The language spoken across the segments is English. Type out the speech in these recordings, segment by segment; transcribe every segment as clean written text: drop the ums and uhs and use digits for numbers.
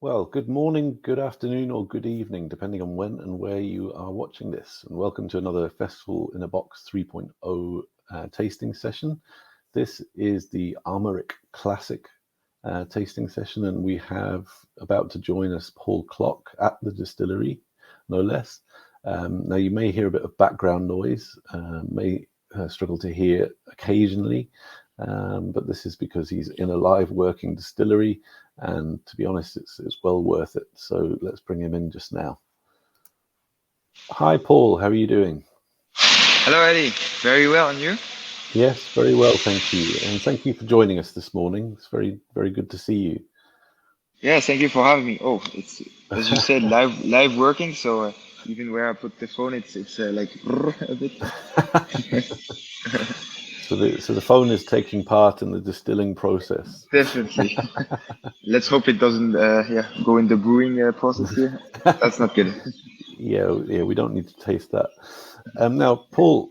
Well, good morning, good afternoon, or good evening, depending on when and where you are watching this. And welcome to another Festival in a Box 3.0 tasting session. This is the Armorik Classic tasting session, and we have about to join us Paul Klocke at the distillery, no less. Now, you may hear a bit of background noise, may struggle to hear occasionally, but this is because he's in a live working distillery. And to be honest, it's well worth it. So let's bring him in just now. Hi, Paul. How are you doing? Hello, Eddie. Very well, and you? Yes, very well, thank you. And thank you for joining us this morning. It's very, very good to see you. Yeah, thank you for having me. Oh, it's as you said, live working. So even where I put the phone, it's like a bit. So the phone is taking part in the distilling process. Definitely. Let's hope it doesn't go in the brewing process here. That's not good. Yeah, we don't need to taste that. Now, Paul,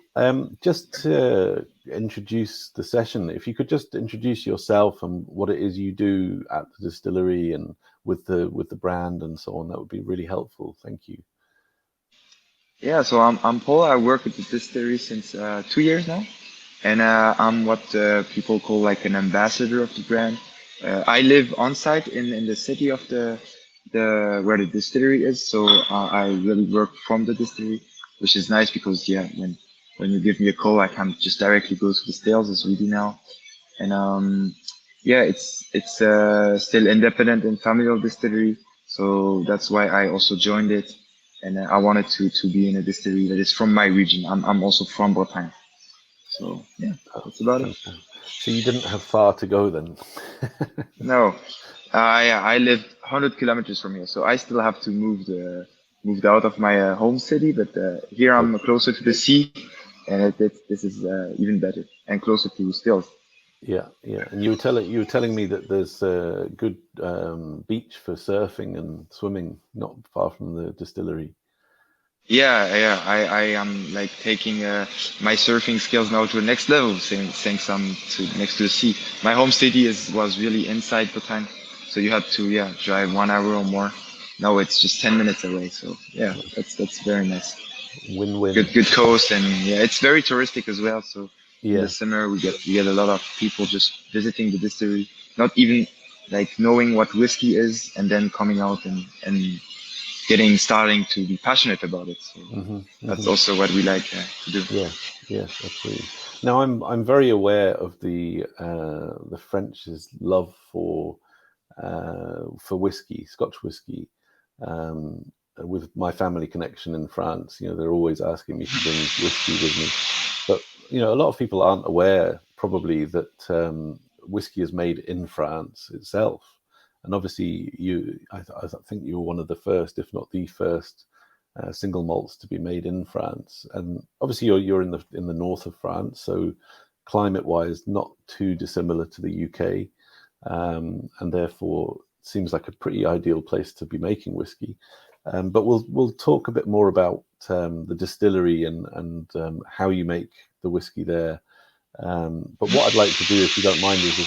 just to introduce the session, if you could just introduce yourself and what it is you do at the distillery and with the brand and so on, that would be really helpful. Thank you. Yeah, so I'm Paul. I work at the distillery since 2 years now, and I'm what people call like an ambassador of the brand. I live on site in the city of the where the distillery is, so I really work from the distillery, which is nice because yeah, when you give me a call, I can just directly go to the sales as we do now, and yeah, it's still independent and familial distillery, so that's why I also joined it, and I wanted to be in a distillery that is from my region. I'm also from Bretagne, so yeah, Oh, that's about it. fantastic. So you didn't have far to go then. No, yeah, I live 100 kilometers from here, so I still have to moved out of my home city, but here Oh, I'm closer to the sea, and this is even better and closer to Stills. yeah, yeah. And you were telling me that there's a good beach for surfing and swimming not far from the distillery. Yeah, I am like taking my surfing skills now to the next level since I'm next to the sea. My home city was really inside Bretagne, so you had to drive 1 hour or more. Now it's just 10 minutes away, so yeah, that's very nice. Win-win. Good coast, and yeah, it's very touristic as well. So in the Yeah. summer we get a lot of people just visiting the distillery, not even like knowing what whiskey is, and then coming out and getting starting to be passionate about it. So Hmm. that's Hmm. also what we like to do. Yes, yes, absolutely. Now I'm very aware of the French's love for whiskey, Scotch whiskey. With my family connection in France, they're always asking me to bring whiskey with me. But a lot of people aren't aware probably that whiskey is made in France itself. And obviously, I think you were one of the first, if not the first, single malts to be made in France. And obviously, you're in the north of France, so climate-wise, not too dissimilar to the UK, and therefore seems like a pretty ideal place to be making whiskey. But we'll talk a bit more about the distillery and how you make the whiskey there. But what I'd like to do, if you don't mind, is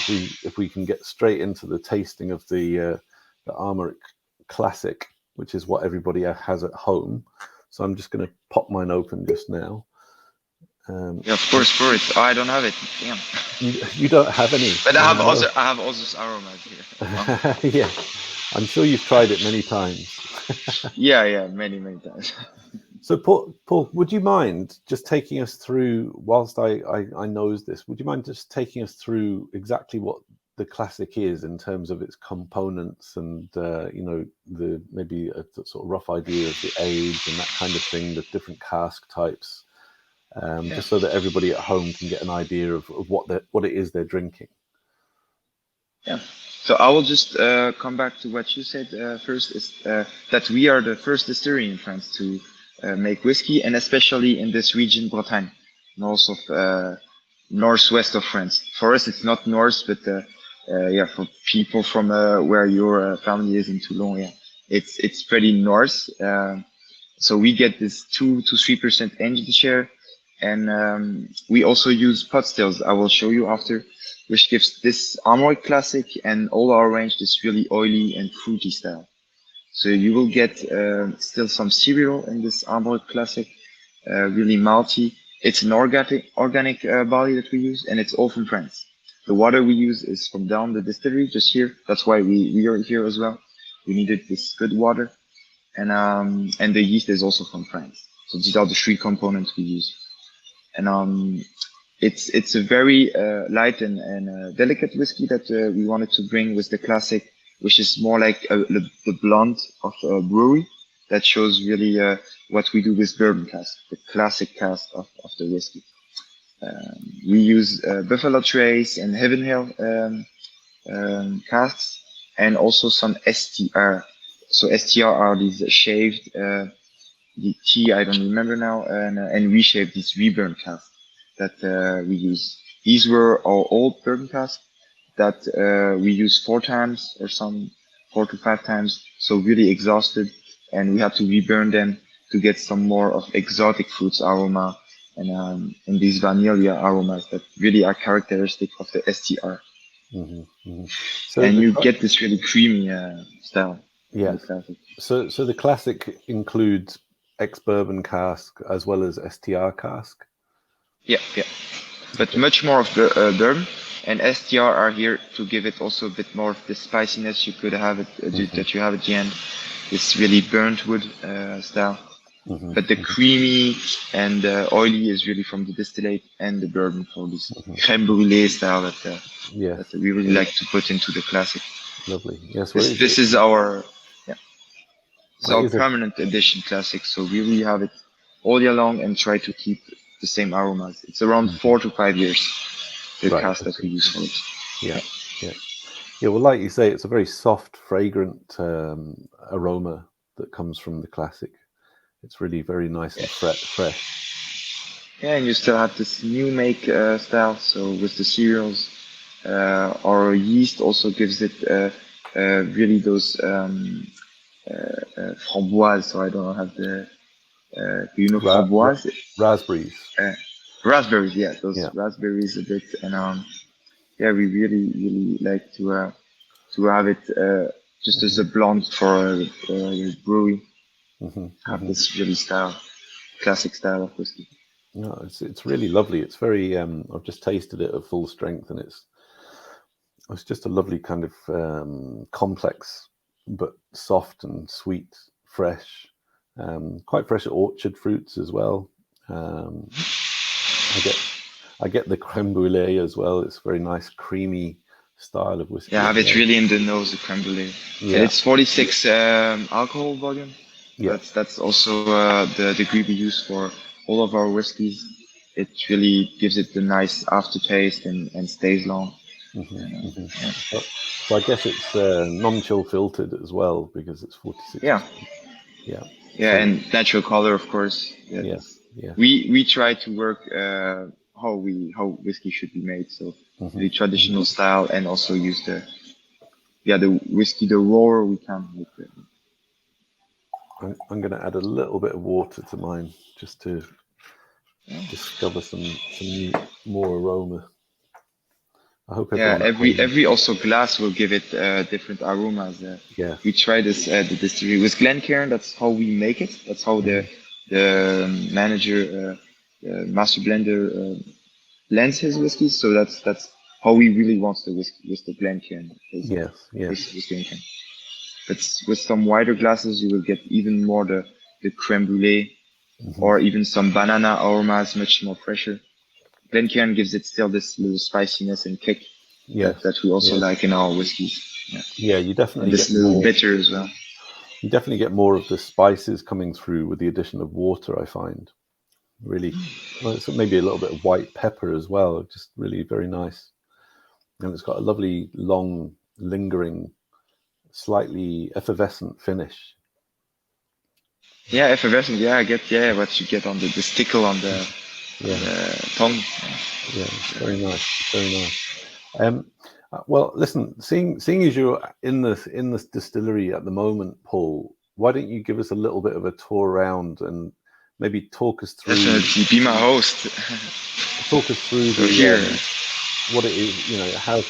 if we can get straight into the tasting of the Armorik Classic, which is what everybody has at home. So I'm just going to pop mine open just now. Yeah, of course, for it. Oh, I don't have it. Damn. You don't have any? But Oh no. I have other aromas here. Wow. Yeah, I'm sure you've tried it many times. Yeah, many times. So, Paul, would you mind just taking us through, whilst I knows this, would you mind just taking us through exactly what the classic is in terms of its components and, the maybe a sort of rough idea of the age and that kind of thing, the different cask types, Yeah. just so that everybody at home can get an idea of what it is they're drinking. Yeah. So I will just come back to what you said first is that we are the first distillery in France to make whiskey, and especially in this region, Bretagne, north of northwest of France. For us, it's not north, but yeah, for people from where your family is in Toulon, yeah, it's pretty north. So we get this 2 to 3% engine share, and we also use pot stills. I will show you after, which gives this Armorik Classic and all our range this really oily and fruity style. So you will get still some cereal in this Armorik Classic, really malty. It's an organic barley that we use, and it's all from France. The water we use is from down the distillery, just here. That's why we are here as well. We needed this good water, and the yeast is also from France. So these are the three components we use, and it's a very light and delicate whiskey that we wanted to bring with the classic, which is more like the blonde of a brewery. That shows really what we do with bourbon cask, the classic cask of the whiskey. We use Buffalo Trace and Heaven Hill casks, and also some STR. So STR are these shaved, the T I don't remember now, and reshaped these reburn casks that we use. These were our old bourbon casks that we use 4 times or some 4 to 5 times, so really exhausted, and we had to reburn them to get some more of exotic fruits aroma and these vanilla aromas that really are characteristic of the STR. So and you get this really creamy style. Yeah. So the classic includes ex-bourbon cask as well as STR cask. Yeah. But much more of the bourbon, and STR are here to give it also a bit more of the spiciness you could have that you have at the end. It's really burnt wood style. But the creamy and oily is really from the distillate and the bourbon for this crème brûlée style that we really like to put into the classic. Lovely. Yes. This is our permanent edition classic. So we really have it all year long and try to keep the same aromas. It's around 4 to 5 years, the cask that we use for it. Yeah. Well, like you say, it's a very soft, fragrant aroma that comes from the classic. It's really very nice and fresh. Yeah, and you still have this new make style. So with the cereals, our yeast also gives it really those framboise. So I don't know how do you know framboise? Raspberries. Raspberries, yeah, those raspberries a bit, and we really like to have it just as a blonde for a brewery. Have this really classic style of whiskey. No, it's really lovely. It's very. I've just tasted it at full strength, and it's just a lovely kind of complex, but soft and sweet, fresh. Quite fresh orchard fruits as well. I get the crème brûlée as well. It's a very nice, creamy style of whiskey. Yeah, I have it really in the nose, the crème brûlée. Yeah. It's 46 alcohol volume. Yeah. That's also the degree we use for all of our whiskeys. It really gives it the nice aftertaste and stays long. So I guess it's non-chill filtered as well because it's 46. Yeah, and natural color, of course. Yeah. We try to work how whiskey should be made. So the traditional style, and also use the whiskey the rawer we can make it. I'm going to add a little bit of water to mine just to discover some more aroma. I hope. Every also glass will give it different aromas. We try this at the distillery with Glencairn. That's how we make it. That's how the manager, master blender, blends his whiskeys. So that's how we really want the whiskey with the Glencairn. Yes. With Glencairn. But with some wider glasses, you will get even more the crème brûlée, or even some banana aromas, much more fresher. Glencairn gives it still this little spiciness and kick that we also like in our whiskeys. Yeah, you definitely and this get little more, bitter as well. You definitely get more of the spices coming through with the addition of water, I find. Really, it's maybe a little bit of white pepper as well, just really very nice. And it's got a lovely, long, lingering, slightly effervescent finish. Yeah, effervescent. Yeah, I get what you get on the stickle on the tongue. Yeah, it's very nice. Very nice. Well, listen, seeing as you're in this distillery at the moment, Paul, why don't you give us a little bit of a tour around and maybe talk us through. Definitely, be my host. Talk us through what it is, you know, how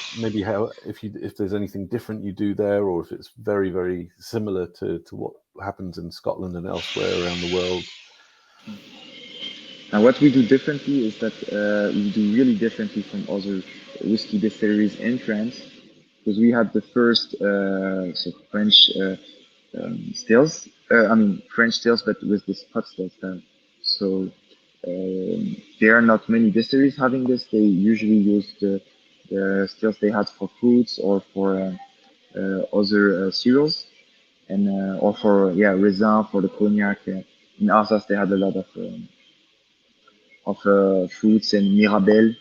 if there's anything different you do there, or if it's very, very similar to what happens in Scotland and elsewhere around the world. Now, what we do differently is that we do really differently from other whiskey distilleries in France, because we had the first French stills. French stills, but with this pot still style. So there are not many distilleries having this. They usually use the stills they had for fruits or for other cereals, and or for raisin for the cognac. In Alsace, they had a lot of fruits and Mirabelle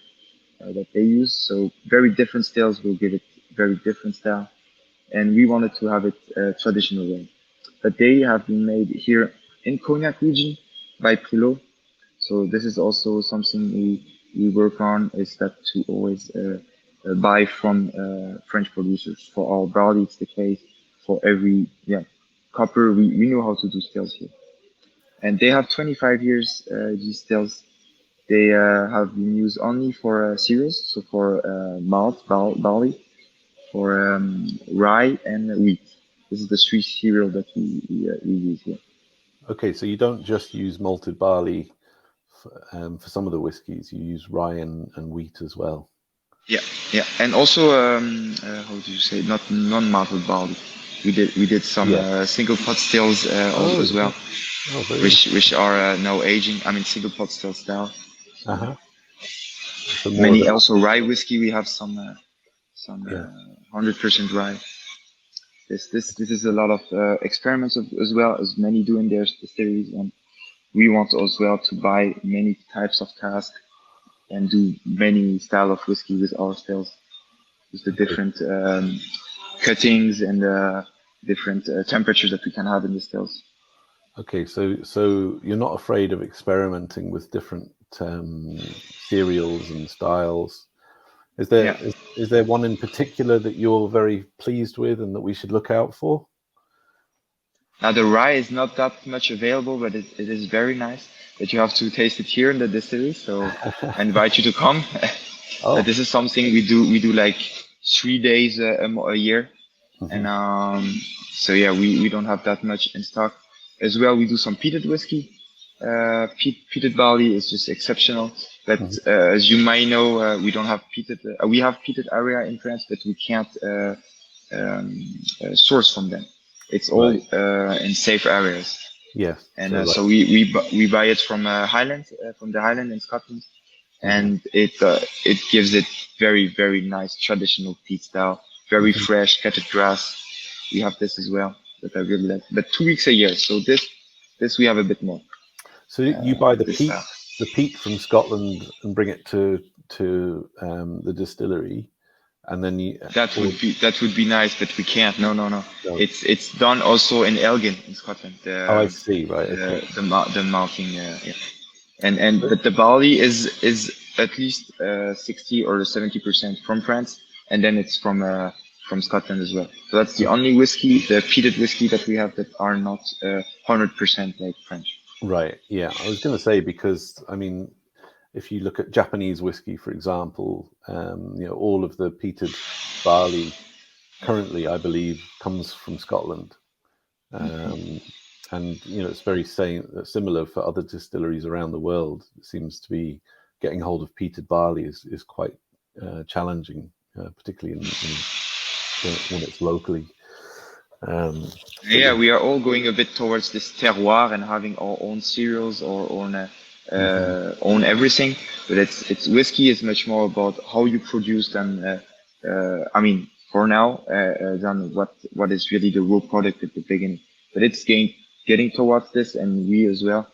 that they use. So very different styles will give it very different style. And we wanted to have it traditional way. But they have been made here in Cognac region by Prulot. So this is also something we work on, is that to always buy from French producers. For our barley, it's the case. For every copper, we know how to do stills here. And they have 25 years, these stills. They have been used only for cereals, so for malt, barley, for rye and wheat. This is the three cereal that we use here. Okay, so you don't just use malted barley for some of the whiskies. You use rye and wheat as well. Yeah, and also how do you say, not non-malted barley. We did some single pot stills as well, which are now aging. I mean, single pot still style. So many also rye whiskey. We have some 100% rye. This is a lot of experiments as well as many do in their distilleries, and we want as well to buy many types of cask and do many style of whiskey with our stills, with the different cuttings and different temperatures that we can have in the stills. Okay, so you're not afraid of experimenting with different cereals and styles. Is there one in particular that you're very pleased with and that we should look out for? Now, the rye is not that much available, but it is very nice. But you have to taste it here in the distillery. So I invite you to come. This is something we do like 3 days a year. And so we don't have that much in stock. As well, we do some peated whiskey. Peated barley is just exceptional. But as you might know, we don't have peated. We have peated area in France, but we can't source from them. It's all in safe areas. Yeah. And so we buy it from from the Highland in Scotland, and it gives it very, very nice traditional peat style, very fresh cutted grass. We have this as well that I really like. But 2 weeks a year, so this we have a bit more. So you buy the peat from Scotland and bring it to the distillery, and then that would be nice, but we can't. No. It's done also in Elgin in Scotland. I see. Right. The malting. But the barley is at least 60 or 70% from France, and then it's from Scotland as well. So that's the only whiskey, the peated whiskey that we have that are not 100% like French. Right. Yeah. I was going to say, because I mean, if you look at Japanese whiskey, for example, all of the peated barley currently, I believe, comes from Scotland, and it's very similar for other distilleries around the world. It seems to be getting hold of peated barley is quite challenging, particularly when it's locally. We are all going a bit towards this terroir and having our own cereals or own everything. But it's whiskey is much more about how you produce them. For now, than what is really the raw product at the beginning. But it's getting towards this, and we as well.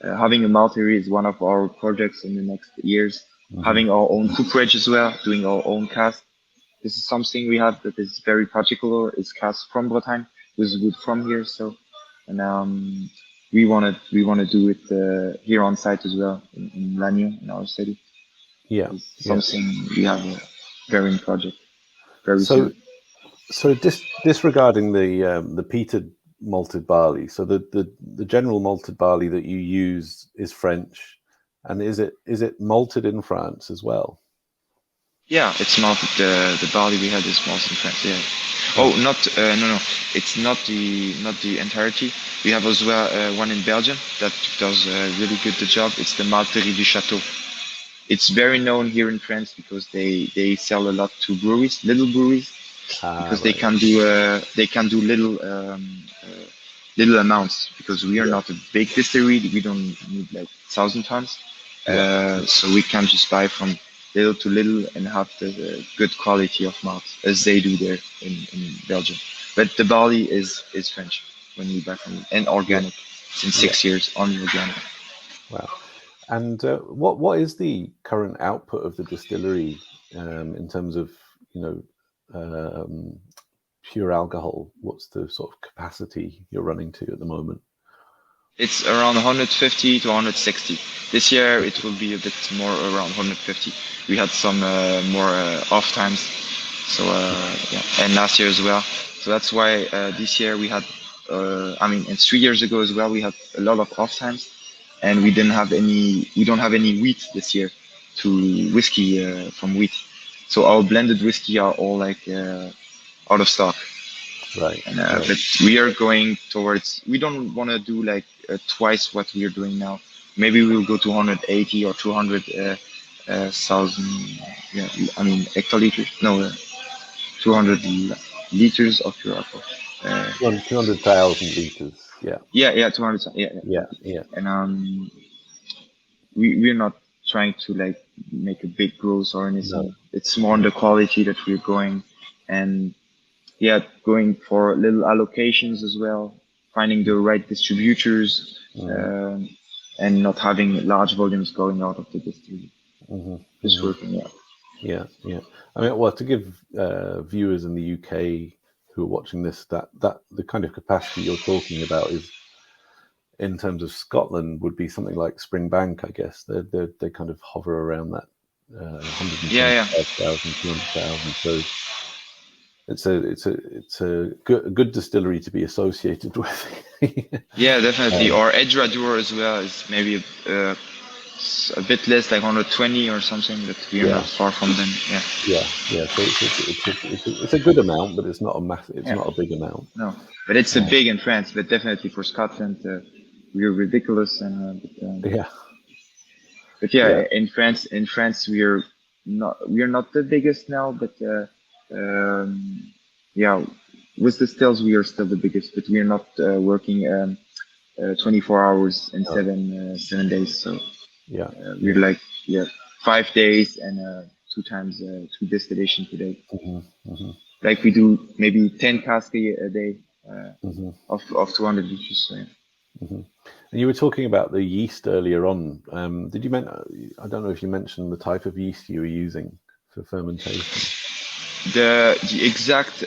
Having a maltery is one of our projects in the next years. Having our own cooperage as well, doing our own cask. This is something we have that is very particular. It's cask from Bretagne, with wood from here. So, and we want to do it here on site as well in Lannion, in our city. Yeah, it's something we have a very project. So disregarding the peated malted barley, so the general malted barley that you use is French, and is it malted in France as well? Yeah, it's malted. The barley we had is malted in France. Yeah. Oh, not no. It's not the entirety. We have as well one in Belgium that does really good the job. It's the Malterie du Château. It's very known here in France because they sell a lot to breweries, little breweries, Ah, because they right. can do little amounts because we are Yeah, not a big distillery. We don't need like 1,000 tons, yeah, so we can just buy from little to little and have the good quality of malt as they do there in Belgium. But the barley is French when we buy from them, and yeah, organic. Since yeah. 6 years, only organic. Wow. And what is the current output of the distillery in terms of, you know, um, pure alcohol? What's the sort of capacity you're running to at the moment? It's around 150 to 160. This year it will be a bit more around 150. We had some more off times, so yeah, and last year as well. So that's why this year we had, I mean, and 3 years ago as well, we had a lot of off times, and we didn't have any. We don't have any wheat this year to whiskey from wheat. So our blended whiskey are all like out of stock. Right, And right. but we are going towards. We don't want to do like twice what we are doing now. Maybe we'll go to 180 or 200 thousand. Yeah, I mean hectoliters. No, 200 liters of pure alcohol. Uh, 200,000 liters. Yeah, yeah, 200. Yeah, yeah, yeah, exactly. yeah. And we're not trying to like make a big growth or No, anything. It's more on no. the quality that we're going, and yeah, going for little allocations as well, finding the right distributors, Mm, um, and not having large volumes going out of the distillery. hmm Just hmm working, yeah. Yeah, yeah. I mean, well, to give viewers in the UK who are watching this, that the kind of capacity you're talking about is, in terms of Scotland, would be something like Springbank, I guess. They kind of hover around that Yeah, yeah. 125,000, 200,000. So it's a good distillery to be associated with. Yeah, definitely. um, Or Edradour as well is maybe a bit less, like 120 or something, but we are not yeah, far from them. Yeah. yeah. So it's a good amount, but it's not a massive. It's Yeah. not a big amount. No, but it's a Uh, big in France, but definitely for Scotland, we're ridiculous. And yeah, but yeah, yeah. in France, we are not the biggest now, but yeah, with the stills we are still the biggest, but we are not working 24 hours and No, 7 days. So yeah, we're yeah. like, yeah, 5 days and two distillation per day. Hmm hmm Like we do maybe 10 casks a day hmm of 200 liters. So, yeah. hmm And you were talking about the yeast earlier on. Did you I don't know if you mentioned the type of yeast you were using for fermentation. The exact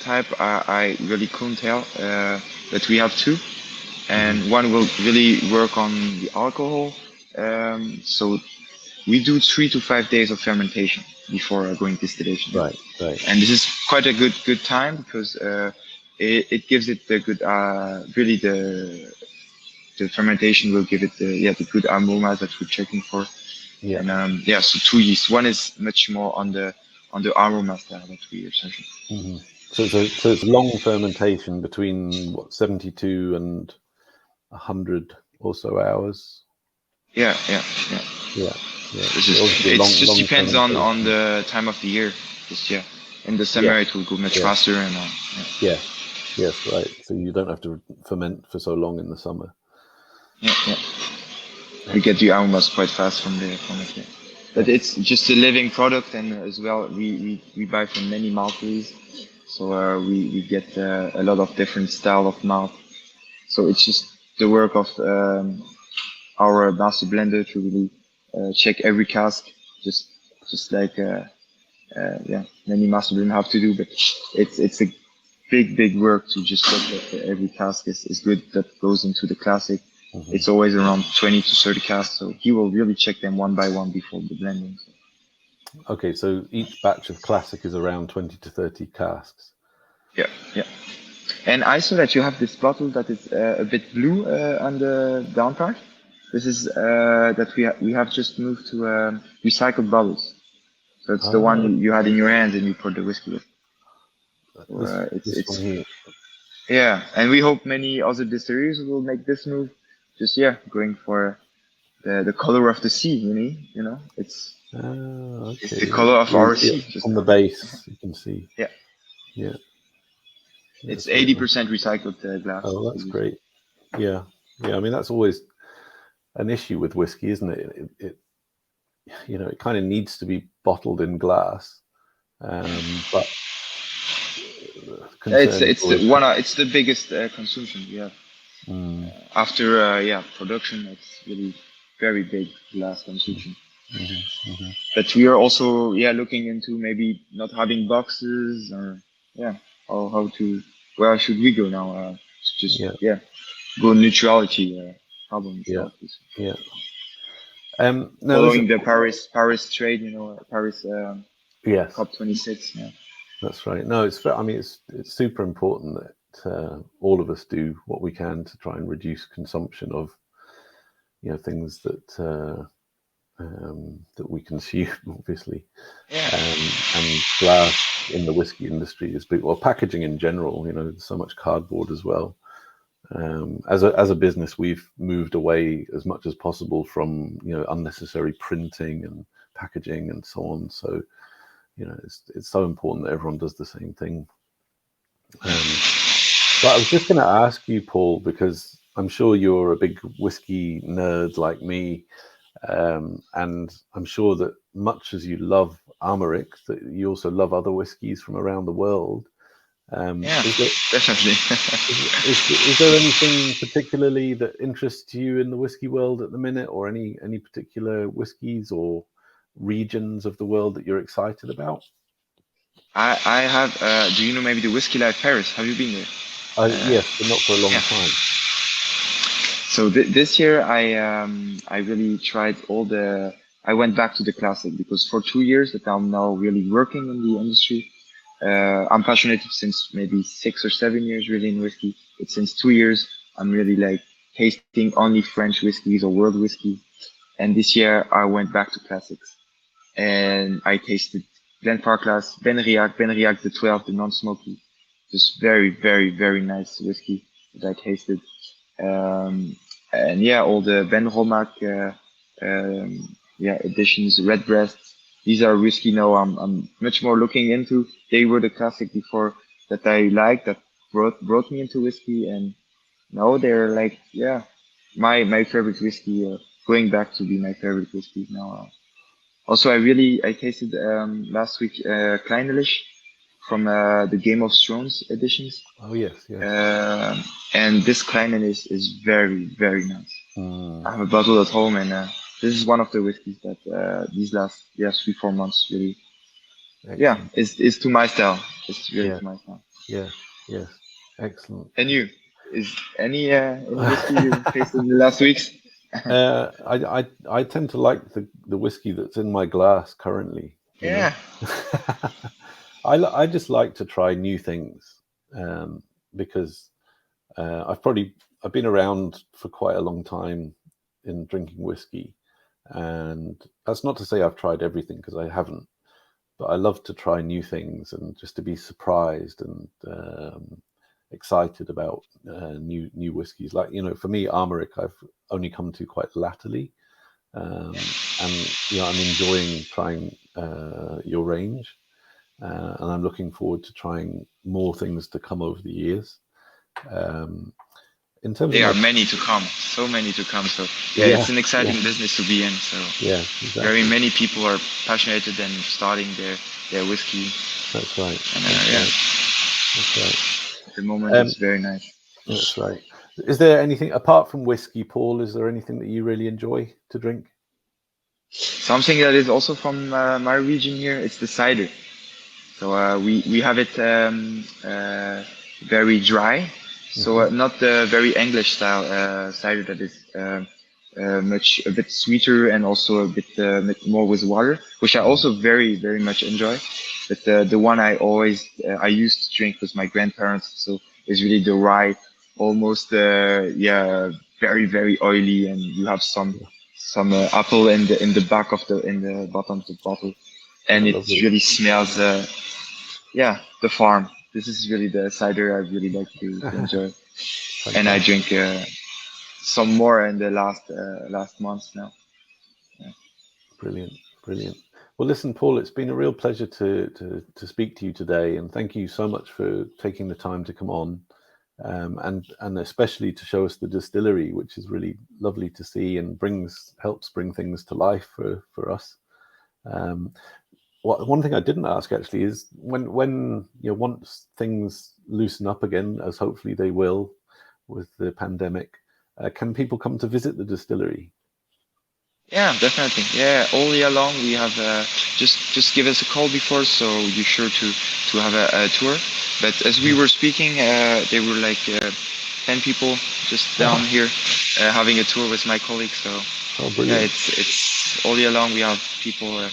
type I really couldn't tell, but we have two, Hmm and one will really work on the alcohol. So we do 3 to 5 days of fermentation before going distillation. Yeah. Right, right. And this is quite a good time because it gives it the good, really the fermentation will give it the good aroma that we're checking for. Yeah. And yeah, so two yeast. One is much more on the aroma style that we are searching. hmm So it's long fermentation between what 72 and 100 or so hours. Yeah, yeah, yeah. Yeah, yeah. It's So just obviously a it's just long depends on fermentation. the time of the year. Just yeah, in the Yeah, summer it will go much yeah. faster and Yes, yes, right. So you don't have to ferment for so long in the summer. yeah, yeah. We get the Excellent. aromas quite fast from it. Yeah. But it's Excellent. just a living product, and as well we buy from many malteries, so we get a lot of different style of malt. So it's just the work of our master blender to really check every cask, just just like yeah, many master blend have to do. But it's a big work to just check that every cask is good that goes into the classic. hmm It's always around 20 to 30 casks, so he will really check them one by one before the blending. So, Okay, so each batch of classic is around 20 to 30 casks. yeah, yeah. And I saw that you have this bottle that is a bit blue on the down part. This is that we have just moved to recycled bottles. So it's the Ah, one you had in your hands and you poured the whiskey with. this one It's here. yeah, and we hope many other distilleries will make this move. Just yeah, going for the color of the sea. It's the Okay. color of You our see it sea. Just on the base, you can see. yeah, Yeah, it's that's very nice. 80% recycled glass. Oh, We that's use. great. Yeah, yeah. I mean, that's always an issue with whiskey, isn't it? It kind of needs to be bottled in glass, but It's concern is it's always. the one it's the biggest consumption we have Mm, after production. It's really very big glass consumption. mm-hmm. But we are also looking into maybe not having boxes or yeah how to where should we go now? Just Yeah, go neutrality carbon yeah, neutrality. yeah. No, listen. Following the Paris trade, Paris Yes, COP26. Yeah. that's right. No, I mean, it's super important that all of us do what we can to try and reduce consumption of things that we consume, obviously. Yeah. And glass in the whiskey industry is big, or packaging in general. There's so much cardboard as well. As a business, we've moved away as much as possible from unnecessary printing and packaging and so on. So it's so important that everyone does the same thing. But I was just going to ask you, Paul, because I'm sure you're a big whiskey nerd like me. And I'm sure that much as you love Armorik, that you also love other whiskies from around the world. Definitely. Is there anything particularly that interests you in the whiskey world at the minute, or any particular whiskies or regions of the world that you're excited about? I have. Do you know maybe the Whiskey Life Paris? Have you been there? Yes, but not for a long Yeah. time. So this year I really tried all the. I went back to the classic because for 2 years that I'm now really working in the industry. I'm passionate since maybe 6 or 7 years really in whiskey, but since 2 years I'm really like tasting only French whiskeys or world whiskey. And this year I went back to classics and I tasted Glenfarclas, Benriach the 12, the non-smoky, just very, very, very nice whiskey that I tasted. And yeah, all the Ben Romack, editions, Redbreasts. These are whiskey now I'm much more looking into. They were the classic before that I liked, that brought me into whiskey, and now they're like, my favorite whiskey, going back to be my favorite whiskey now. Also, I tasted last week Kleinelish from the Game of Thrones editions. Oh yes, yes. And this Kleinelish is very, very nice. I have a bottle at home, and this is one of the whiskeys that these last 3-4 months really, Excellent. is to my style. It's really Yeah. to my style. Yeah, yes, excellent. And you, is any whiskey you tasted in the last weeks? I tend to like the whiskey that's in my glass currently. Yeah. I just like to try new things because I've been around for quite a long time in drinking whiskey, and that's not to say I've tried everything, because I haven't. But I love to try new things and just to be surprised and excited about new whiskies. Like, for me, Armorik, I've only come to quite latterly, and I'm enjoying trying your range, and I'm looking forward to trying more things to come over the years. In terms there of are many to come, so many to come. So it's an exciting business to be in. So exactly. Very many people are passionate and starting their whiskey. That's right. And That's right. At the moment, it's very nice. That's right. Is there anything apart from whiskey, Paul? Is there anything that you really enjoy to drink? Something that is also from my region here. It's the cider. So we have it very dry. So not the very English style cider that is a bit sweeter and also a bit more with water, which I also very, very much enjoy. But the one I used to drink with my grandparents, so is really the rye, almost very, very oily, and you have some apple in the bottom of the bottle. and it Lovely. really smells. The farm. This is really the cider I really like to enjoy, and I Fantastic. drink some more in the last months now. Yeah. Brilliant, brilliant. Well, listen, Paul, it's been a real pleasure to speak to you today, and thank you so much for taking the time to come on, and especially to show us the distillery, which is really lovely to see and helps bring things to life for us. One thing I didn't ask actually is when once things loosen up again, as hopefully they will with the pandemic, can people come to visit the distillery? Yeah, definitely. Yeah, all year long we have just give us a call before, so you're sure to have a tour. But as we were speaking, there were like 10 people just down here having a tour with my colleagues. So Oh, yeah, brilliant. it's all year long we have people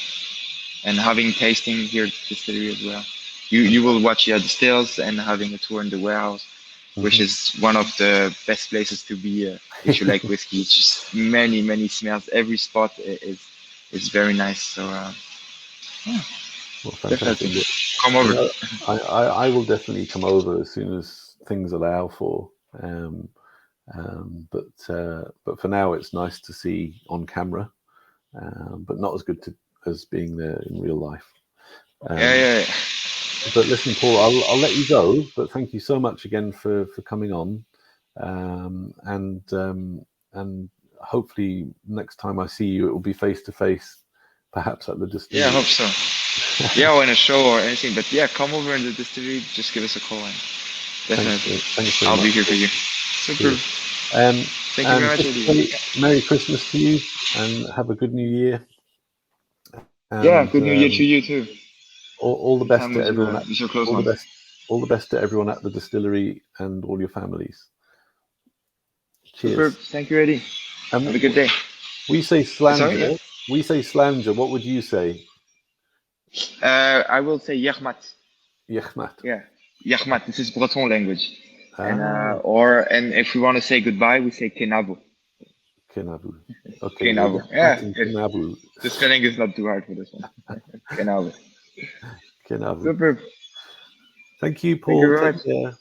and having tasting here at the distillery as well. You will watch the stills and having a tour in the warehouse, which is one of the best places to be if you like whiskey. It's just many smells. Every spot is very nice. So yeah, Well, fantastic. definitely come over. I will definitely come over as soon as things allow for. But for now, it's nice to see on camera, but not as good as being there in real life. Yeah. But listen, Paul, I'll let you go. But thank you so much again for coming on, and hopefully next time I see you, it will be face to face, perhaps at the distillery. Yeah, I hope so. Yeah, or in a show or anything. But yeah, come over in the distillery. Just give us a call and definitely Thanks very I'll much. be here for you. Super. Thank you very much, Eddie. Merry Christmas to you, and have a good New Year. And, yeah, good New Year to you too. All the best to everyone. With your close ones. All the best to everyone at the distillery and all your families. Cheers. Super. Thank you, Eddie. Have a good day. We say slanger. Sorry, yeah? We say slanger. What would you say? I will say Yachmat. Yachmat. Yeah, Yachmat. This is Breton language. Ah. And if we want to say goodbye, we say Kenavu. Kenavu. Okay. Kenavu. Yeah. Kenavu. The spelling is not too hard for this one. Kenavu. Kenavu. Super. Thank you, Paul. Thank you very much. Take care.